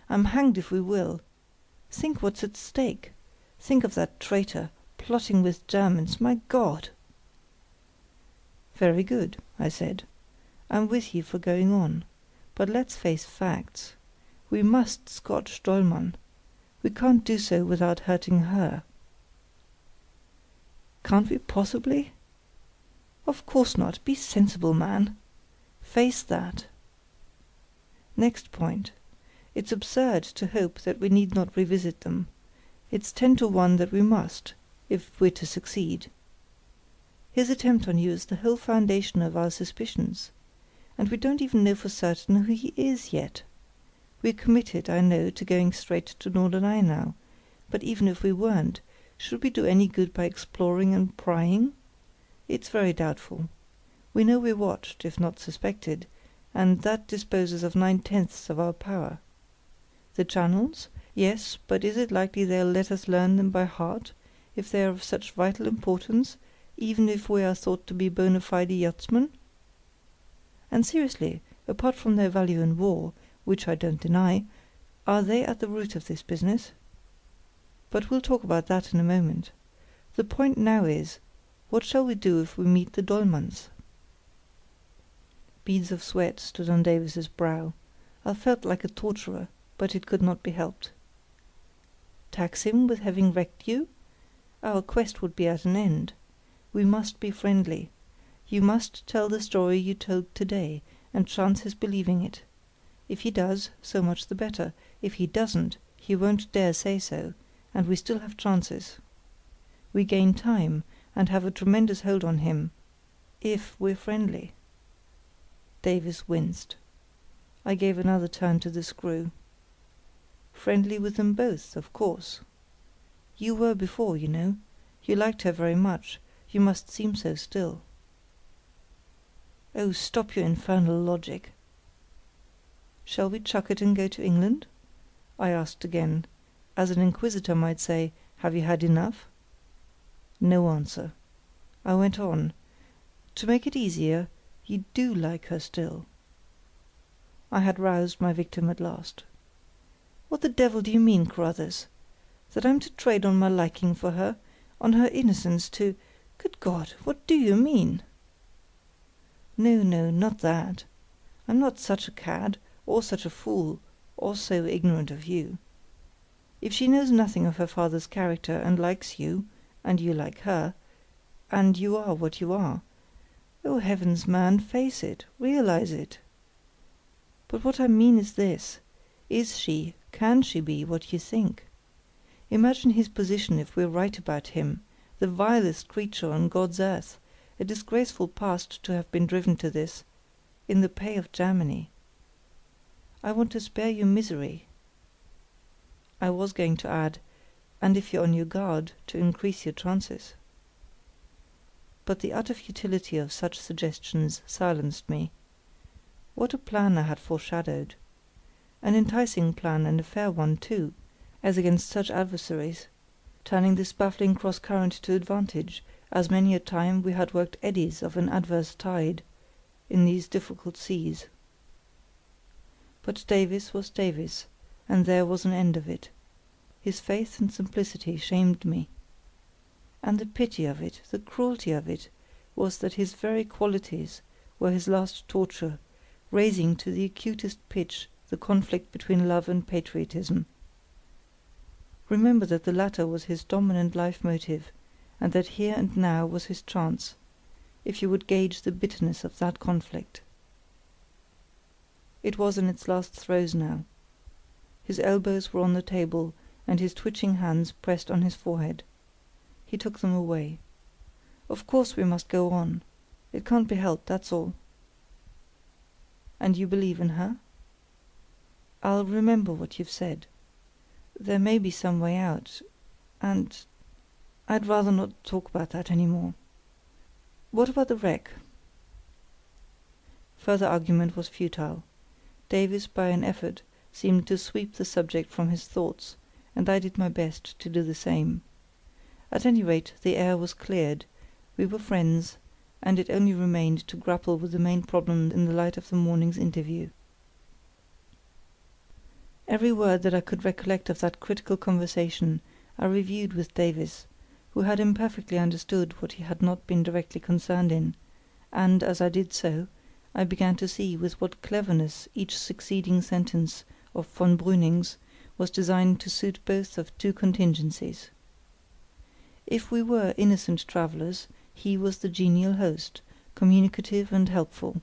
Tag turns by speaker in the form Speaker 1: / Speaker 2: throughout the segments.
Speaker 1: I'm hanged if we will. Think what's at stake. Think of that traitor, plotting with Germans, my God!" "Very good," I said. "I'm with you for going on. But let's face facts. We must scotch Dollmann. We can't do so without hurting her." "Can't we possibly?" "Of course not. Be sensible, man. Face that. Next point. It's absurd to hope that we need not revisit them. It's 10 to 1 that we must, if we're to succeed. His attempt on you is the whole foundation of our suspicions. And we don't even know for certain who he is yet. We're committed, I know, to going straight to Norderney now, but even if we weren't, should we do any good by exploring and prying? It's very doubtful. We know we're watched, if not suspected, and that disposes of 9/10 of our power. The channels? Yes, but is it likely they'll let us learn them by heart, if they are of such vital importance, even if we are thought to be bona fide yachtsmen? And seriously, apart from their value in war, which I don't deny, are they at the root of this business? But we'll talk about that in a moment. The point now is, what shall we do if we meet the Dollmanns?" Beads of sweat stood on Davies's brow. I felt like a torturer, but it could not be helped. Tax him with having wrecked you? Our quest would be at an end. We must be friendly. You must tell the story you told today, and chance his believing it. If he does, so much the better; if he doesn't, he won't dare say so, and we still have chances. We gain time, and have a tremendous hold on him, if we're friendly." Davies winced. I gave another turn to the screw. "Friendly with them both, of course. You were before, you know. You liked her very much; you must seem so still." "Oh, stop your infernal logic." "Shall we chuck it and go to England?" I asked again, as an inquisitor might say, "Have you had enough?" No answer. I went on. "To make it easier, you do like her still." I had roused my victim at last. "What the devil do you mean, Carruthers? That I'm to trade on my liking for her, on her innocence, to— Good God, what do you mean?" "No, no, not that. I'm not such a cad, or such a fool, or so ignorant of you. If she knows nothing of her father's character and likes you, and you like her, and you are what you are—oh, heavens, man, face it, realise it. But what I mean is this: is she, can she be, what you think? Imagine his position if we're right about him, the vilest creature on God's earth, a disgraceful past to have been driven to this, in the pay of Germany. I want to spare you misery." I was going to add, "and if you're on your guard, to increase your chances." But the utter futility of such suggestions silenced me. What a plan I had foreshadowed! An enticing plan and a fair one, too, as against such adversaries, turning this baffling cross-current to advantage, as many a time we had worked eddies of an adverse tide in these difficult seas. But Davies was Davies, and there was an end of it. His faith and simplicity shamed me. And the pity of it, the cruelty of it, was that his very qualities were his last torture, raising to the acutest pitch the conflict between love and patriotism. Remember that the latter was his dominant life motive, and that here and now was his chance, if you would gauge the bitterness of that conflict. It was in its last throes now. His elbows were on the table, and his twitching hands pressed on his forehead. He took them away. "Of course we must go on. It can't be helped, that's all." "And you believe in her?" "I'll remember what you've said. There may be some way out, and—I'd rather not talk about that any more. What about the wreck?" Further argument was futile. Davies, by an effort, seemed to sweep the subject from his thoughts, and I did my best to do the same. At any rate, the air was cleared, we were friends, and it only remained to grapple with the main problem in the light of the morning's interview. Every word that I could recollect of that critical conversation I reviewed with Davies, who had imperfectly understood what he had not been directly concerned in; and, as I did so, I began to see with what cleverness each succeeding sentence of von Brüning's was designed to suit both of two contingencies. If we were innocent travellers, he was the genial host, communicative and helpful.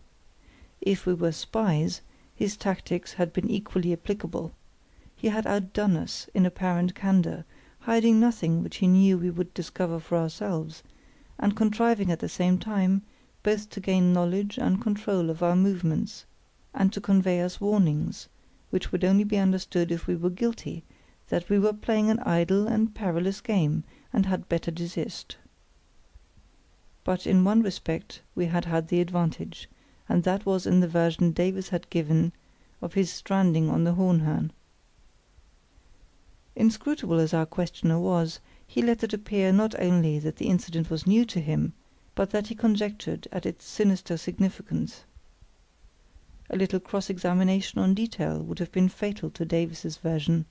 Speaker 1: If we were spies, his tactics had been equally applicable. He had outdone us in apparent candour, hiding nothing which he knew we would discover for ourselves, and contriving at the same time both to gain knowledge and control of our movements, and to convey us warnings, which would only be understood if we were guilty, that we were playing an idle and perilous game, and had better desist. But in one respect we had had the advantage, and that was in the version Davies had given of his stranding on the Hohenhörn. Inscrutable as our questioner was, he let it appear not only that the incident was new to him, but that he conjectured at its sinister significance. A little cross-examination on detail would have been fatal to Davies's version,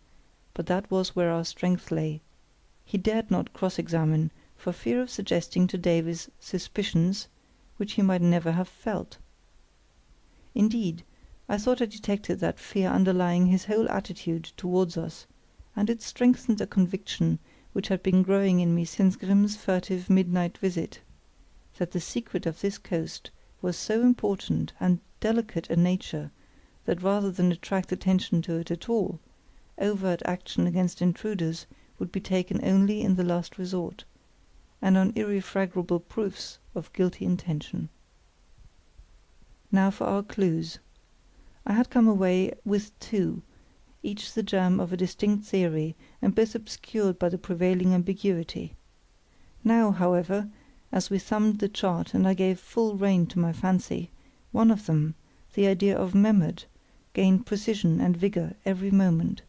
Speaker 1: but that was where our strength lay. He dared not cross-examine for fear of suggesting to Davies suspicions which he might never have felt. Indeed, I thought I detected that fear underlying his whole attitude towards us, and it strengthened a conviction which had been growing in me since Grimm's furtive midnight visit, that the secret of this coast was so important and delicate a nature that rather than attract attention to it at all, overt action against intruders would be taken only in the last resort, and on irrefragable proofs of guilty intention. Now for our clues. I had come away with two, each the germ of a distinct theory, and both obscured by the prevailing ambiguity. Now, however, as we thumbed the chart and I gave full rein to my fancy, one of them, the idea of Memmert, gained precision and vigour every moment.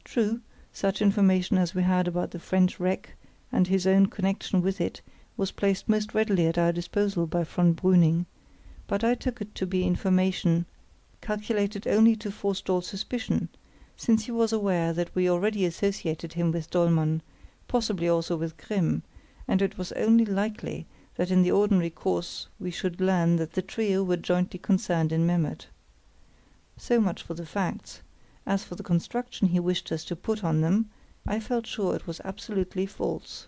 Speaker 1: True, such information as we had about the French wreck and his own connection with it was placed most readily at our disposal by von Brüning, but I took it to be information calculated only to forestall suspicion, since he was aware that we already associated him with Dollmann, possibly also with Grimm, and it was only likely that in the ordinary course we should learn that the trio were jointly concerned in Memmert. So much for the facts; as for the construction he wished us to put on them, I felt sure it was absolutely false.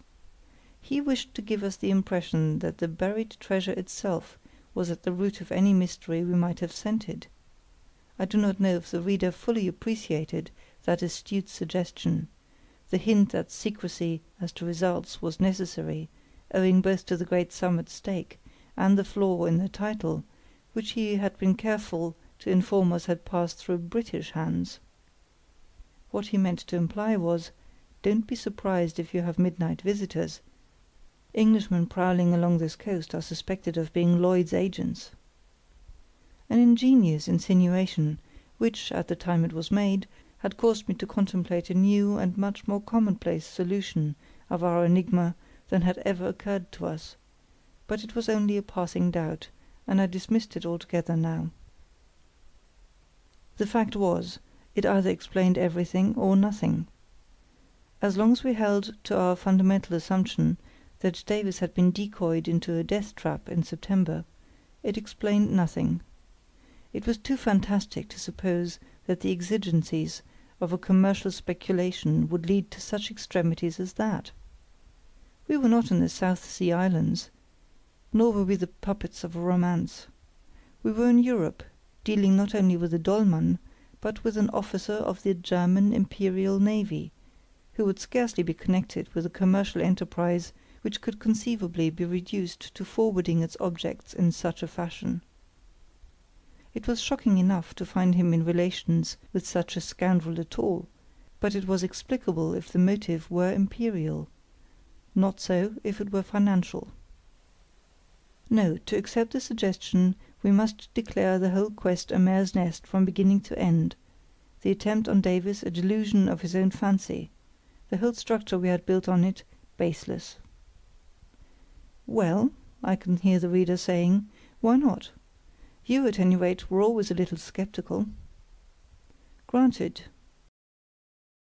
Speaker 1: He wished to give us the impression that the buried treasure itself was at the root of any mystery we might have scented. I do not know if the reader fully appreciated that astute suggestion, the hint that secrecy as to results was necessary, owing both to the great sum at stake and the flaw in the title, which he had been careful to inform us had passed through British hands. What he meant to imply was, don't be surprised if you have midnight visitors. Englishmen prowling along this coast are suspected of being Lloyd's agents. An ingenious insinuation, which, at the time it was made, had caused me to contemplate a new and much more commonplace solution of our enigma than had ever occurred to us; but it was only a passing doubt, and I dismissed it altogether now. The fact was, it either explained everything or nothing. As long as we held to our fundamental assumption that Davies had been decoyed into a death trap in September, it explained nothing. It was too fantastic to suppose that the exigencies of a commercial speculation would lead to such extremities as that. We were not in the South Sea Islands, nor were we the puppets of a romance. We were in Europe, dealing not only with a Dollmann, but with an officer of the German Imperial Navy, who would scarcely be connected with a commercial enterprise which could conceivably be reduced to forwarding its objects in such a fashion. It was shocking enough to find him in relations with such a scoundrel at all, but it was explicable if the motive were imperial; not so if it were financial. No, to accept the suggestion we must declare the whole quest a mare's nest from beginning to end, the attempt on Davies a delusion of his own fancy, the whole structure we had built on it baseless. Well, I can hear the reader saying, why not? You, at any rate, were always a little sceptical. Granted,